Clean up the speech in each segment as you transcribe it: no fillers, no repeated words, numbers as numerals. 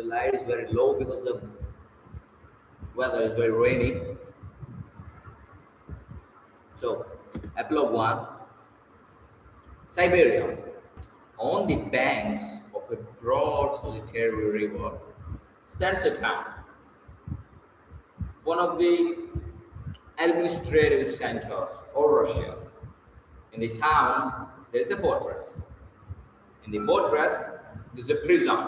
light is very low because the weather is very rainy. So, epilogue 1. Siberia. On the banks of a broad solitary river stands a town, one of the administrative centers of Russia. In the town, there is a fortress. In the fortress, there is a prison.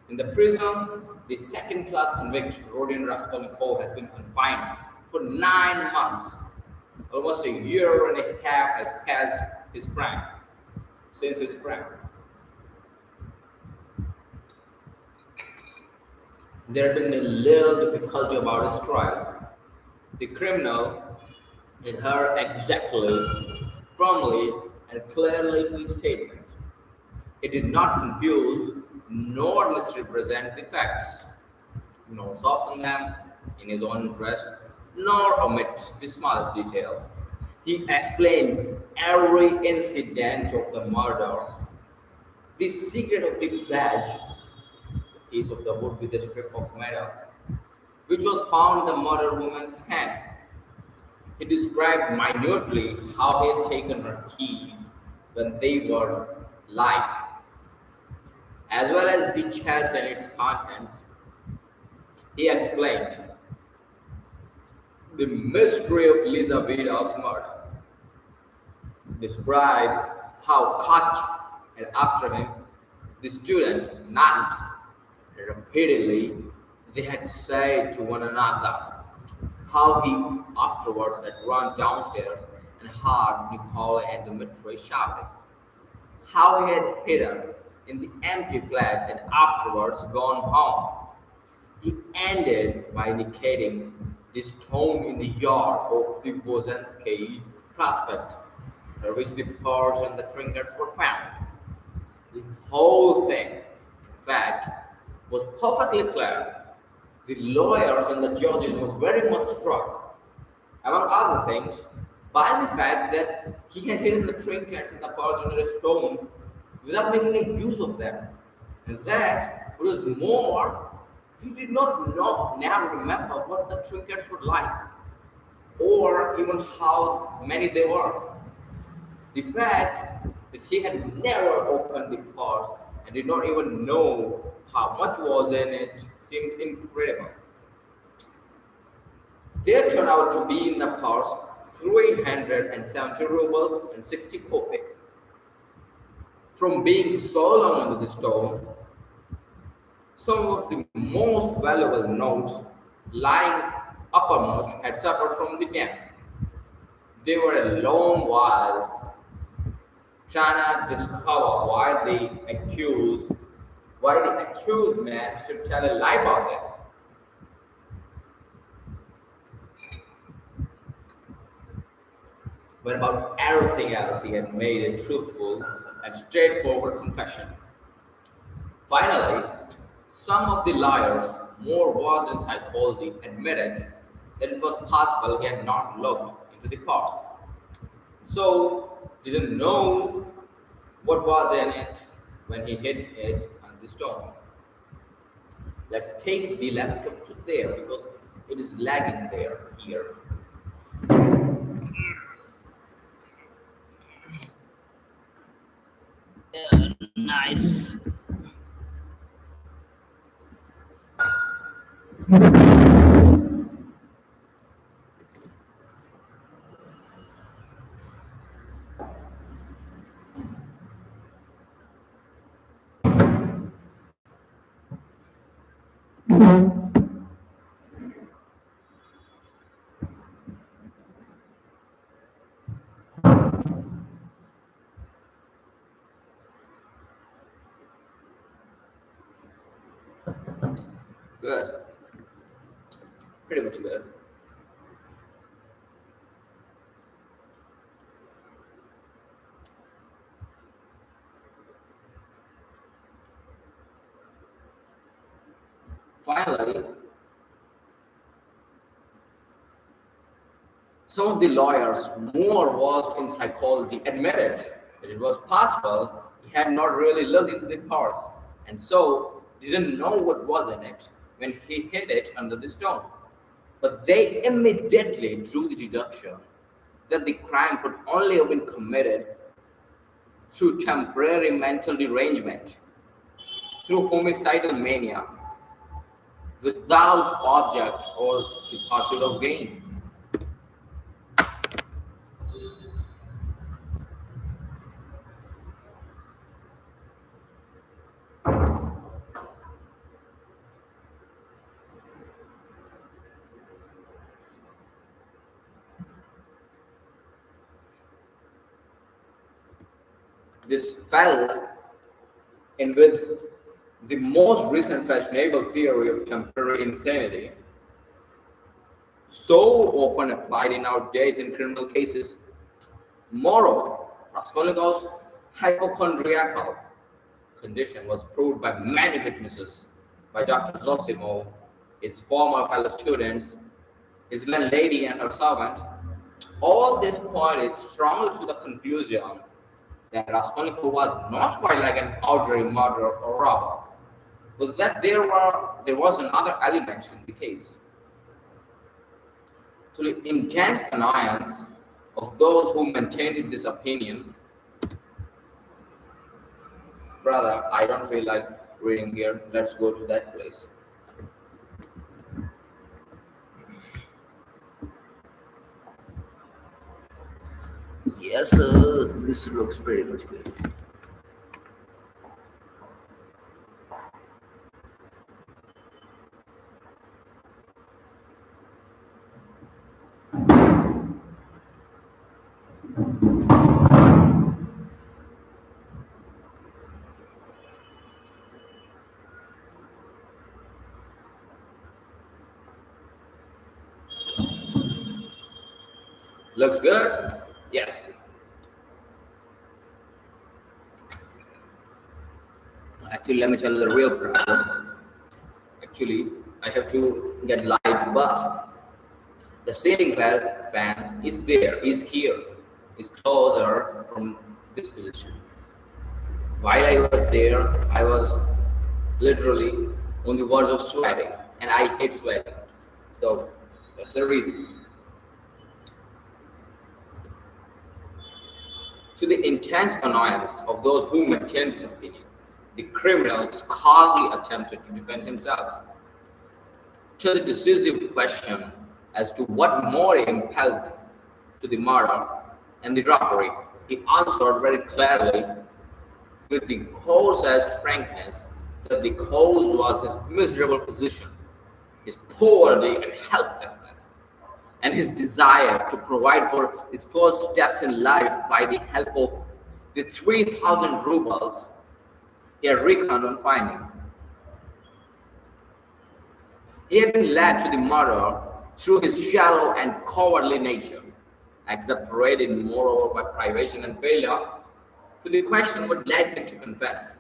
In the prison, the second-class convict Rodion Raskolnikov has been confined for 9 months. Almost a year and a half has passed since his crime. There had been a little difficulty about his trial. The criminal adhered exactly, firmly, and clearly to his statement. He did not confuse nor misrepresent the facts, nor soften them in his own interest, nor omit the smallest detail. He explained every incident of the murder, the secret of the badge, a piece of the wood with a strip of metal, which was found in the murdered woman's hand. He described minutely how he had taken her keys when they were light, as well as the chest and its contents. He explained the mystery of Lizaveda's murder, described how caught and after him the student not repeatedly they had said to one another, how he afterwards had run downstairs and heard Nikolai and Dmitri shouting, how he had hidden in the empty flat and afterwards gone home. He ended by indicating the stone in the yard of the Vozensky Prospect, where which the purse and the trinkets were found. The whole thing, in fact, was perfectly clear. The lawyers and the judges were very much struck, among other things, by the fact that he had hidden the trinkets and the purse under a stone without making a use of them. And that, what was more, he did not now remember what the trinkets were like, or even how many they were. The fact that he had never opened the purse and did not even know how much was in it seemed incredible. There turned out to be in the purse 370 rubles and 60 kopecks. From being so long under the stone, some of the most valuable notes lying uppermost had suffered from the damp. They were a long while trying to discover why the accused man should tell a lie about this. But about everything else, he had made a truthful and straightforward confession. Finally, some of the lawyers, more versed in psychology, admitted that it was possible he had not looked into the purse, so didn't know what was in it when he hid it on the stone. Let's take the laptop to there because it is lagging here. Nice. Good. Pretty much good. Finally, some of the lawyers, more versed in psychology, admitted that it was possible he had not really looked into the purse, and so didn't know what was in it when he hid it under the stone. But they immediately drew the deduction that the crime could only have been committed through temporary mental derangement, through homicidal mania, without object or the pursuit of gain. This fell in with the most recent fashionable theory of temporary insanity, so often applied in our days in criminal cases. Moreover, Raskolnikov's hypochondriacal condition was proved by many witnesses, by Dr. Zosimov, his former fellow students, his landlady and her servant. All this pointed strongly to the conclusion that Raskolnikov was not quite like an ordinary murderer or robber, but that there was another element in the case. To the intense annoyance of those who maintained this opinion, brother, I don't feel like reading here. Let's go to that place. Yes, this looks pretty much good. Looks good? Yes. Actually, let me tell you the real problem. Actually, I have to get light, but the ceiling fan is there, is here, is closer from this position. While I was there, I was literally on the verge of sweating, and I hate sweating. So that's the reason. To the intense annoyance of those who maintained this opinion, the criminal scarcely attempted to defend himself. To the decisive question as to what more impelled him to the murder and the robbery, he answered very clearly, with the coarsest frankness, that the cause was his miserable position, his poverty and helplessness, and his desire to provide for his first steps in life by the help of the 3,000 rubles he had reckoned on finding. He had been led to the murder through his shallow and cowardly nature, exasperated moreover by privation and failure. To the question what led him to confess,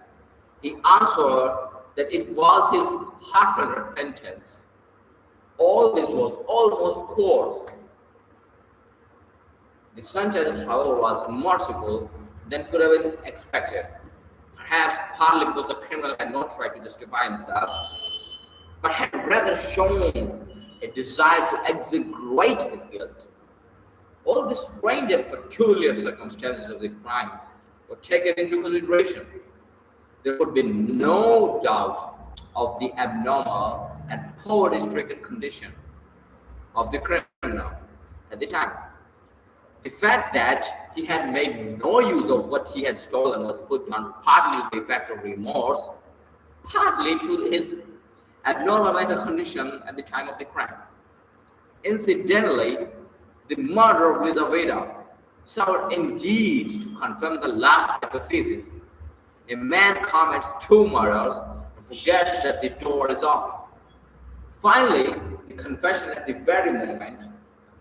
he answered that it was his heartfelt repentance. All this was almost coarse. The sentence, however, was merciful than could have been expected. Perhaps partly because the criminal had not tried to justify himself, but had rather shown a desire to exaggerate his guilt. All the strange and peculiar circumstances of the crime were taken into consideration. There could be no doubt of the abnormal and poverty-stricken condition of the criminal at the time. The fact that he had made no use of what he had stolen was put down partly to the effect of remorse, partly to his abnormal mental condition at the time of the crime. Incidentally, the murder of Lizaveta served indeed to confirm the last hypothesis. A man commits two murders and forgets that the door is open. Finally, the confession at the very moment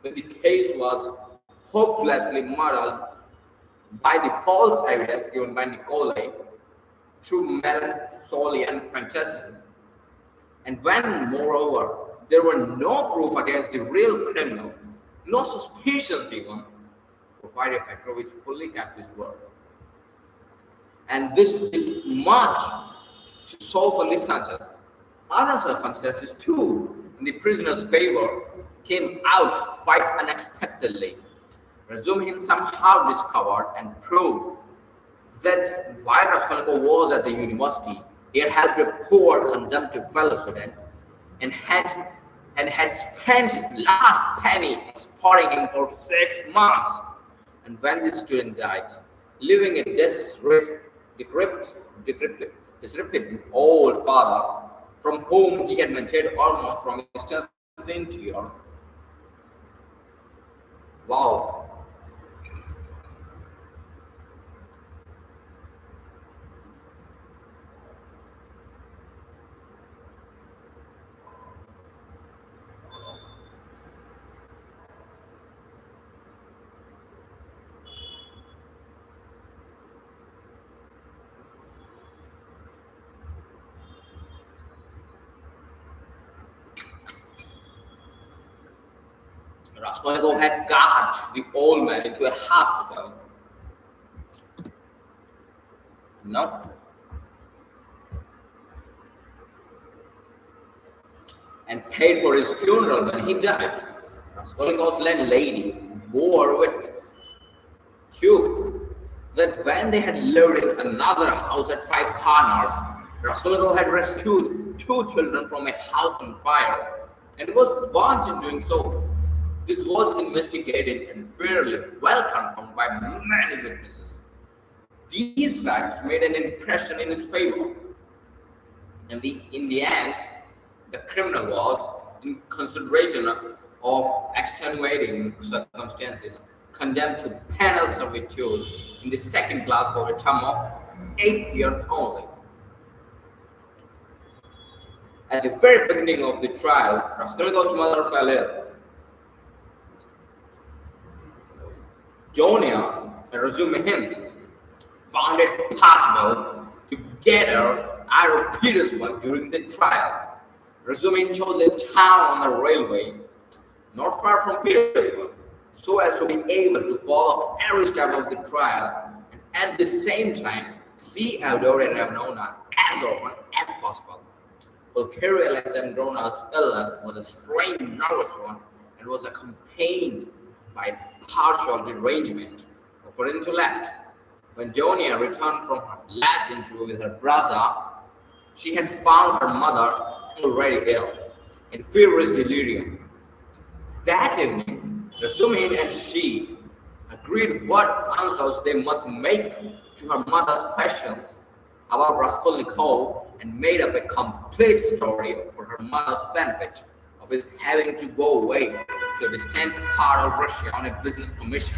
when the case was hopelessly muddled by the false evidence given by Nikolai through Melancthonian fantasy. And when, moreover, there were no proof against the real criminal, no suspicions even, Porfiry Petrovich fully kept his word. And this did much to soften the sentence. Other circumstances, too, in the prisoner's favor, came out quite unexpectedly. Razumihin somehow discovered and proved that while Raskolnikov was at the university, he had helped a poor consumptive fellow student and had spent his last penny supporting him for 6 months. And when this student died, leaving a disreputable old father from whom he had maintained almost from his 10th year. Wow. Raskolnikov had got the old man into a hospital. No. And paid for his funeral when he died. Raskolnikov's landlady bore witness. 2. That when they had lived in another house at 5 Corners, Raskolnikov had rescued 2 children from a house on fire and was burnt in doing so. This was investigated and fairly well confirmed by many witnesses. These facts made an impression in his favor. And in the end, the criminal was, in consideration of extenuating circumstances, condemned to penal servitude in the 2nd class for a term of 8 years only. At the very beginning of the trial, Raskolnikov's mother fell ill. Donia and Razumihin found it possible to get her out of Petersburg during the trial. Razumihin chose a town on the railway, not far from Petersburg, so as to be able to follow every step of the trial and at the same time see Avdoria Ivanovna as often as possible. Pulcheria Alexandrovna's illness was a strange, nervous one and was accompanied by partial derangement of her intellect. When Donia returned from her last interview with her brother, she had found her mother already ill, in feverish delirium. That evening, Razumihin and she agreed what answers they must make to her mother's questions about Raskolnikov and made up a complete story for her mother's benefit of his having to go away to a distant part of Russia on a business commission,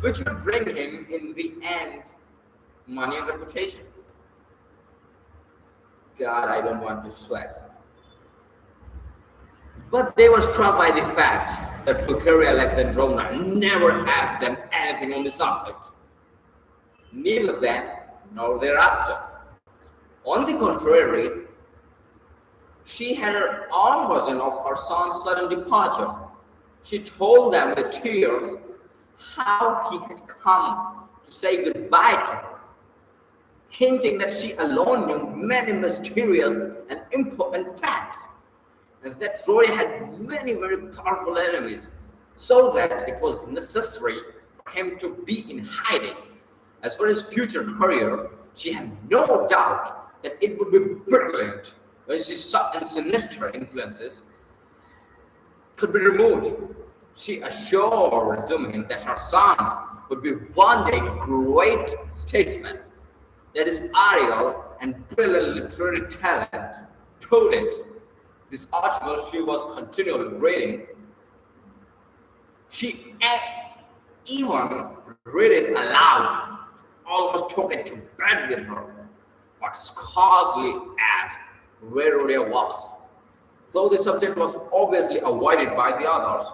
which would bring him in the end money and reputation. God, I don't want to sweat. But they were struck by the fact that Pulcheria Alexandrovna never asked them anything on the subject, neither then nor thereafter. On the contrary, she had her own version of her son's sudden departure. She told them with tears how he had come to say goodbye to her, hinting that she alone knew many mysterious and important facts, and that Roy had many very powerful enemies, so that it was necessary for him to be in hiding. As for his future career, she had no doubt that it would be brilliant when she saw and sinister influences could be removed. She assured Razumihin that her son would be one day a great statesman, that his aerial and brilliant literary talent proved it. This article she was continually reading. She even read it aloud, almost took it to bed with her, but scarcely asked where Rodia was, though the subject was obviously avoided by the others,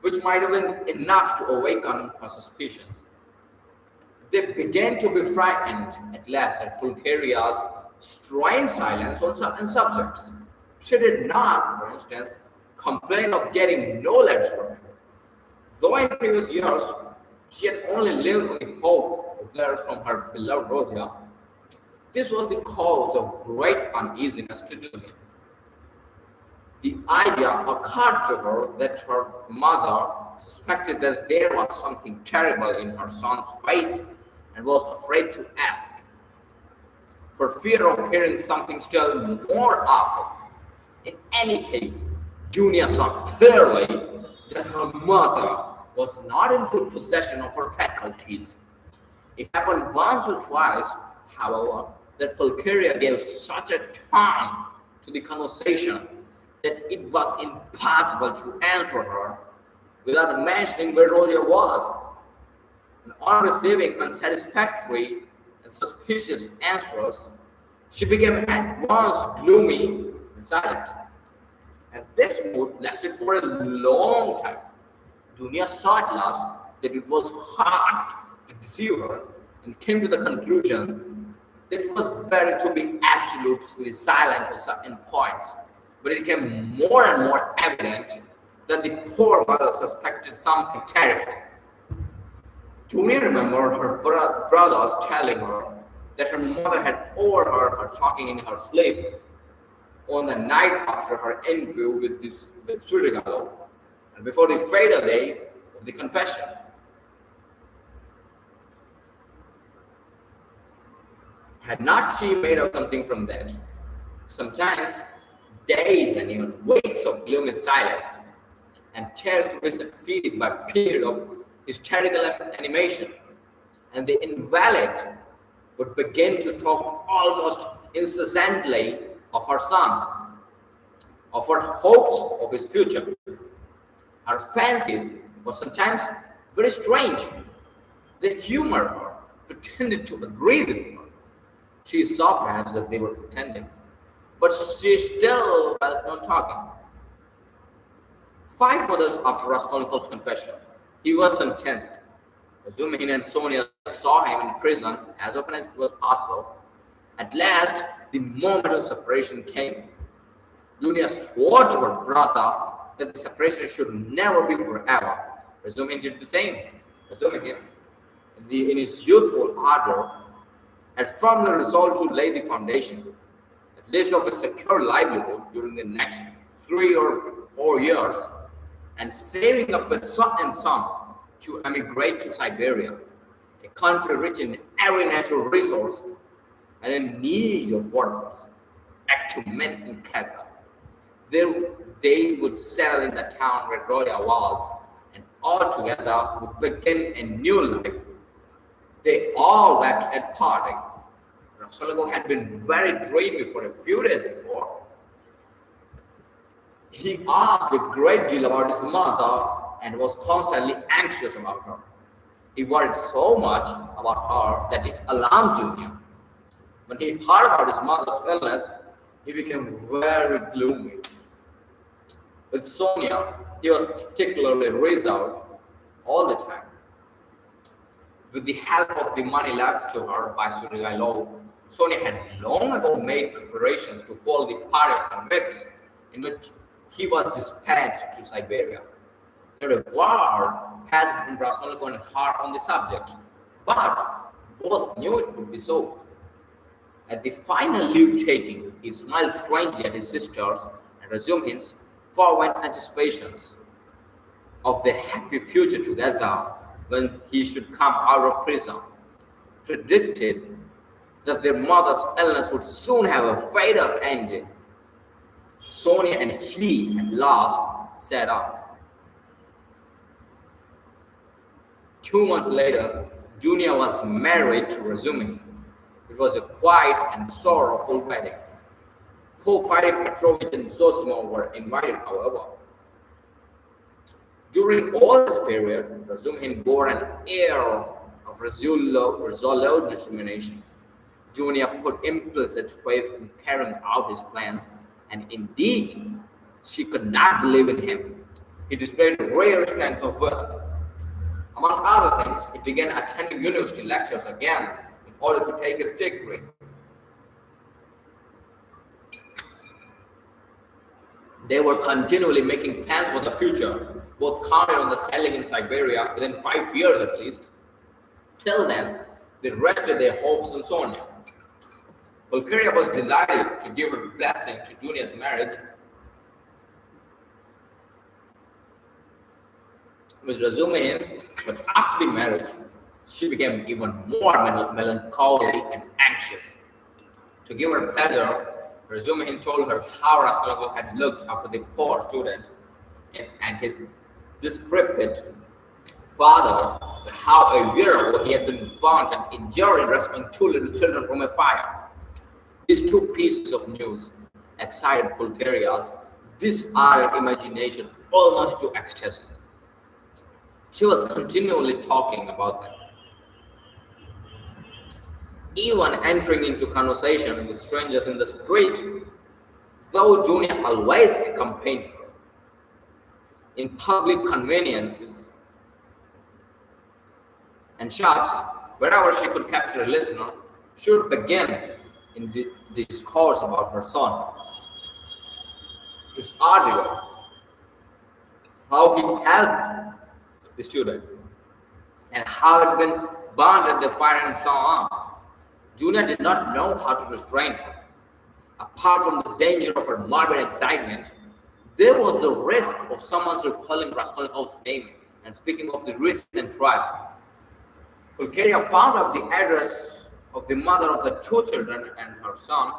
which might have been enough to awaken her suspicions. They began to be frightened at last at Pulcheria's strange silence on certain subjects. She did not, for instance, complain of getting no letters from him, though in previous years she had only lived on the hope of letters from her beloved Rodia. This was the cause of great uneasiness to Julia. The idea occurred to her that her mother suspected that there was something terrible in her son's fate and was afraid to ask, for fear of hearing something still more awful. In any case, Junia saw clearly that her mother was not in full possession of her faculties. It happened once or twice, however, that Pulcheria gave such a turn to the conversation that it was impossible to answer her without mentioning where Rolia was. And on receiving unsatisfactory and suspicious answers, she became at once gloomy and silent. And this mood lasted for a long time. Dunia saw at last that it was hard to deceive her and came to the conclusion that it was better to be absolutely silent on certain points. But it became more and more evident that the poor mother suspected something terrible. Dunia remembered her brothers telling her that her mother had overheard her talking in her sleep on the night after her interview with Surigalo and before the fatal day of the confession. Had not she made out something from that? Sometimes days and even weeks of gloomy silence and tears would be succeeded by a period of hysterical animation, and the invalid would begin to talk almost incessantly of her son, of her hopes of his future. Her fancies were sometimes very strange. They humored her, pretended to agree with her. She saw perhaps that they were pretending, but she still went on talking. 5 months after Raskolnikov's confession, he was sentenced. Razumihin and Sonia saw him in prison as often as it was possible. At last, the moment of separation came. Dunia swore to her brother that the separation should never be forever. Razumihin did the same. Razumihin, in his youthful ardor, had firmly resolved to lay the foundation, at least of a secure livelihood during the next 3 or 4 years, and saving up a certain sum to emigrate to Siberia, a country rich in every natural resource and in need of workers, active men in capital. They would settle in the town where Roya was, and altogether would begin a new life. They all wept at parting. Raskolnikov had been very dreamy for a few days before. He asked a great deal about his mother and was constantly anxious about her. He worried so much about her that it alarmed Dunia. When he heard about his mother's illness, he became very gloomy. With Sonia, he was particularly reserved all the time. With the help of the money left to her by Surigailov, Sonia had long ago made preparations to hold the party of convicts in which he was dispatched to Siberia. Not a word passed between Raskolnikov and her on the subject, but both knew it would be so. At the final leave-taking, he smiled strangely at his sisters and resumed his fervent anticipations of their happy future together when he should come out of prison, predicted that their mother's illness would soon have a fatal ending. Sonia and he at last set off. 2 months later, Dunia was married to Razumihin. It was a quiet and sorrowful wedding. Porfiry Petrovich and Zosima were invited, however. During all this period, Razumihin bore an air of resolute determination. Dunia put implicit faith in carrying out his plans, and indeed, she could not believe in him. He displayed rare strength of will. Among other things, he began attending university lectures again in order to take his degree. They were continually making plans for the future, both counted on the settling in Siberia within 5 years at least. Till then, they rested their hopes on Sonia. Pulcheria was delighted to give her blessing to Junior's marriage with Razumihin, but after the marriage, she became even more melancholy and anxious. To give her pleasure, Razumihin told her how Raskolnikov had looked after the poor student and his decrepit father, how a year ago he had been burnt and injured in rescuing two little children from a fire. These two pieces of news excited Pulcheria's disarded imagination almost to ecstasy. She was continually talking about them, even entering into conversation with strangers in the street, though Junior always accompanied her. In public conveniences and shops, wherever she could capture a listener, she would begin in the discourse about her son, his article, how he helped the student, and how it had been burned at the fire and so on. Junior did not know how to restrain her. Apart from the danger of her morbid excitement, there was the risk of someone recalling Raskolnikov's name and speaking of the recent trial. Pulcheria found out the address of the mother of the two children and her son.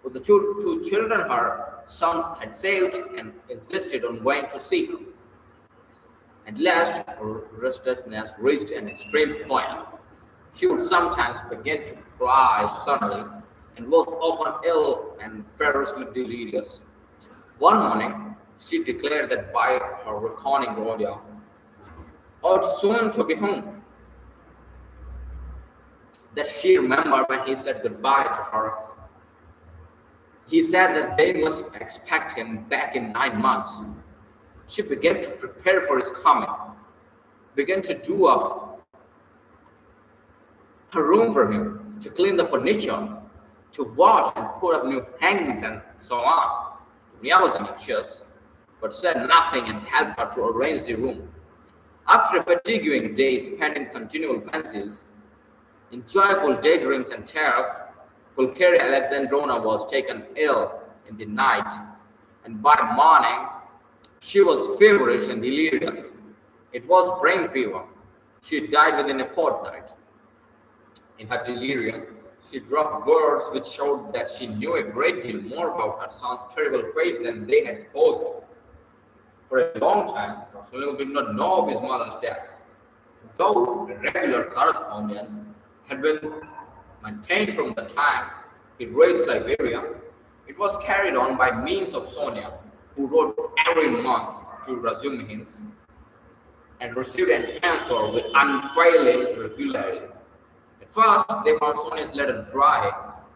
With the two children her son had saved and insisted on going to see her. At last, her restlessness reached an extreme point. She would sometimes begin to cry suddenly and was often ill and variously delirious. One morning, she declared that by her reckoning Rodya ought soon to be home. That she remembered when he said goodbye to her. He said that they must expect him back in 9 months. She began to prepare for his coming, began to do up her room for him, to clean the furniture, to wash and put up new hangings and so on. Mia was anxious, but said nothing and helped her to arrange the room. After a fatiguing day spent in continual fancies, in joyful daydreams and tears, Pulcheria Alexandrovna was taken ill in the night, and by morning she was feverish and delirious. It was brain fever. She died within a fortnight. In her delirium, she dropped words which showed that she knew a great deal more about her son's terrible fate than they had supposed. For a long time, Raskolnikov did not know of his mother's death. Though a regular correspondence had been maintained from the time he reached Siberia, it was carried on by means of Sonia, who wrote every month to Razumihin's and received an answer with unfailing regularity. At first, they found Sonia's letter dry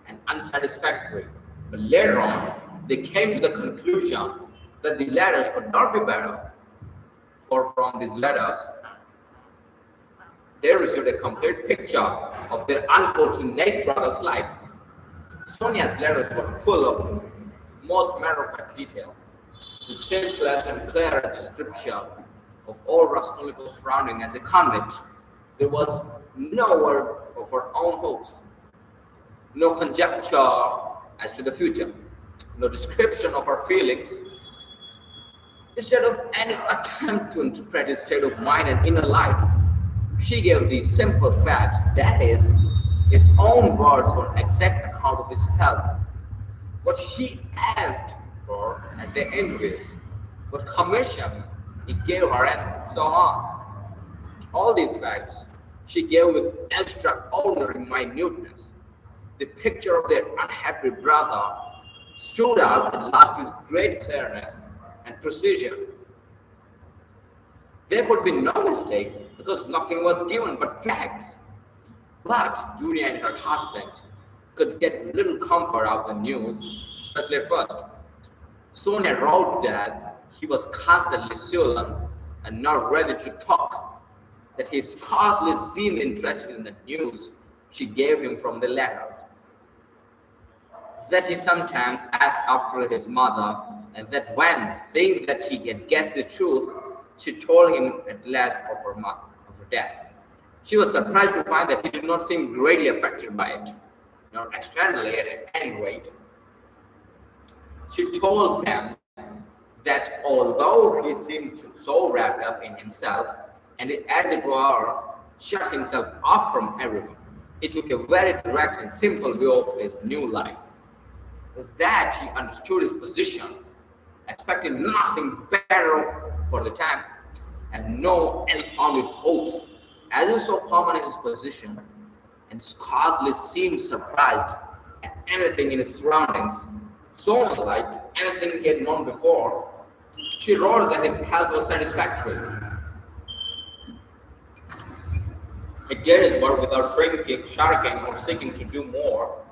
and unsatisfactory, but later on, they came to the conclusion that the letters could not be better, for from these letters, they received a complete picture of their unfortunate brother's life. Sonia's letters were full of most matter-of-fact detail, the simplest and clearest description of all Raskolnikov's surroundings as a convict. There was no word of her own hopes, no conjecture as to the future, no description of her feelings. Instead of any attempt to interpret his state of mind and inner life, she gave the simple facts, that is, his own words for an exact account of his health, what he asked for at the interviews, what commission he gave her, and so on. All these facts she gave with extraordinary minuteness. The picture of their unhappy brother stood out at last with great clearness and precision. There could be no mistake because nothing was given but facts. But Julia and her husband could get little comfort out of the news, especially at first. Sonia wrote that he was constantly sullen and not ready to talk, that he scarcely seemed interested in the news she gave him from the letter, that he sometimes asked after his mother, and that when, saying that he had guessed the truth, she told him at last of her death. She was surprised to find that he did not seem greatly affected by it. or externally at any rate. She told them that although he seemed so wrapped up in himself and as it were shut himself off from everyone, he took a very direct and simple view of his new life. That he understood his position, expected nothing better for the time, and no ill-founded hopes, as is so common as his position, and scarcely seemed surprised at anything in his surroundings, so unlike anything he had known before. She wrote that his health was satisfactory. He did his work without shirking, or seeking to do more.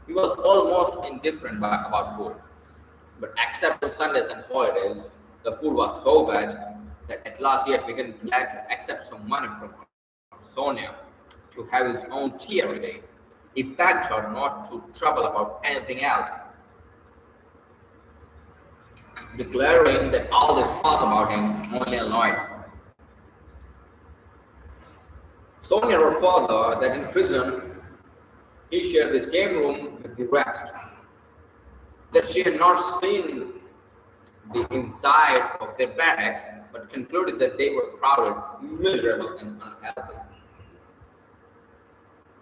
He was almost indifferent about food. But except on Sundays and holidays, the food was so bad that at last he had begun glad to accept some money from her, Sonia, to have his own tea every day. He begged her not to trouble about anything else, declaring that all this fuss about him only annoyed her. Sonia wrote further that in prison he shared the same room with the rest, that she had not seen the inside of their barracks, but concluded that they were crowded, miserable, and unhealthy.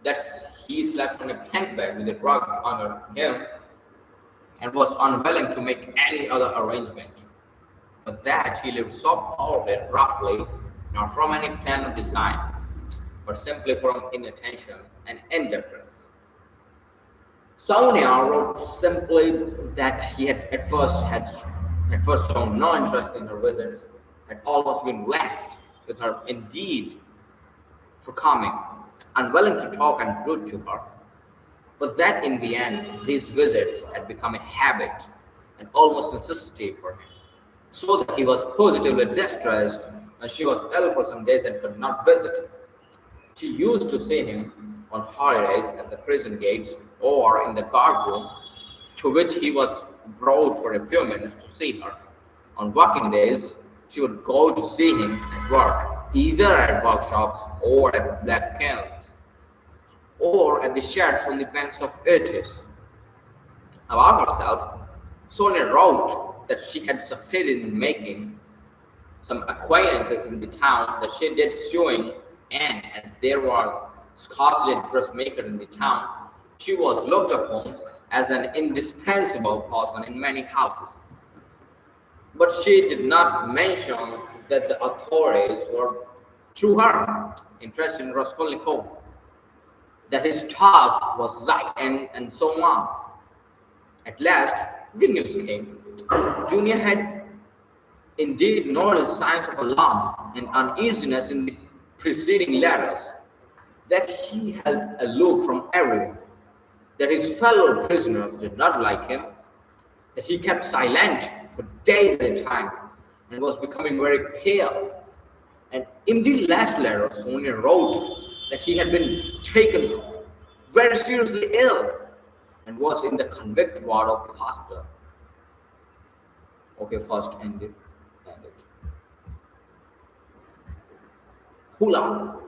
That he slept on a plank bed with a rug under him and was unwilling to make any other arrangement, but that he lived so poorly, roughly, not from any plan or design, but simply from inattention and indifference. Sonia wrote simply that he had at first shown no interest in her visits, had almost been vexed with her indeed for coming, unwilling to talk and rude to her, but that in the end these visits had become a habit and almost necessity for him, so that he was positively distressed when she was ill for some days and could not visit. She used to see him on holidays at the prison gates or in the guard room, to which he was brought for a few minutes to see her. On working days, she would go to see him at work, either at workshops or at black kilns, or at the sheds on the banks of Irtis. About herself, Sonia wrote that she had succeeded in making some acquaintances in the town, that she did sewing, and as there was scarcely a dressmaker in the town, she was looked upon as an indispensable person in many houses. But she did not mention that the authorities were, through her, interested in Raskolnikov, that his task was light, and so on. At last, the news came. Junior had indeed noticed signs of alarm and uneasiness in the preceding letters, that he held aloof from everyone, that his fellow prisoners did not like him, that he kept silent for days at a time and was becoming very pale. And in the last letter, Sonia wrote that he had been taken very seriously ill and was in the convict ward of the hospital. Okay, first ended. Hula.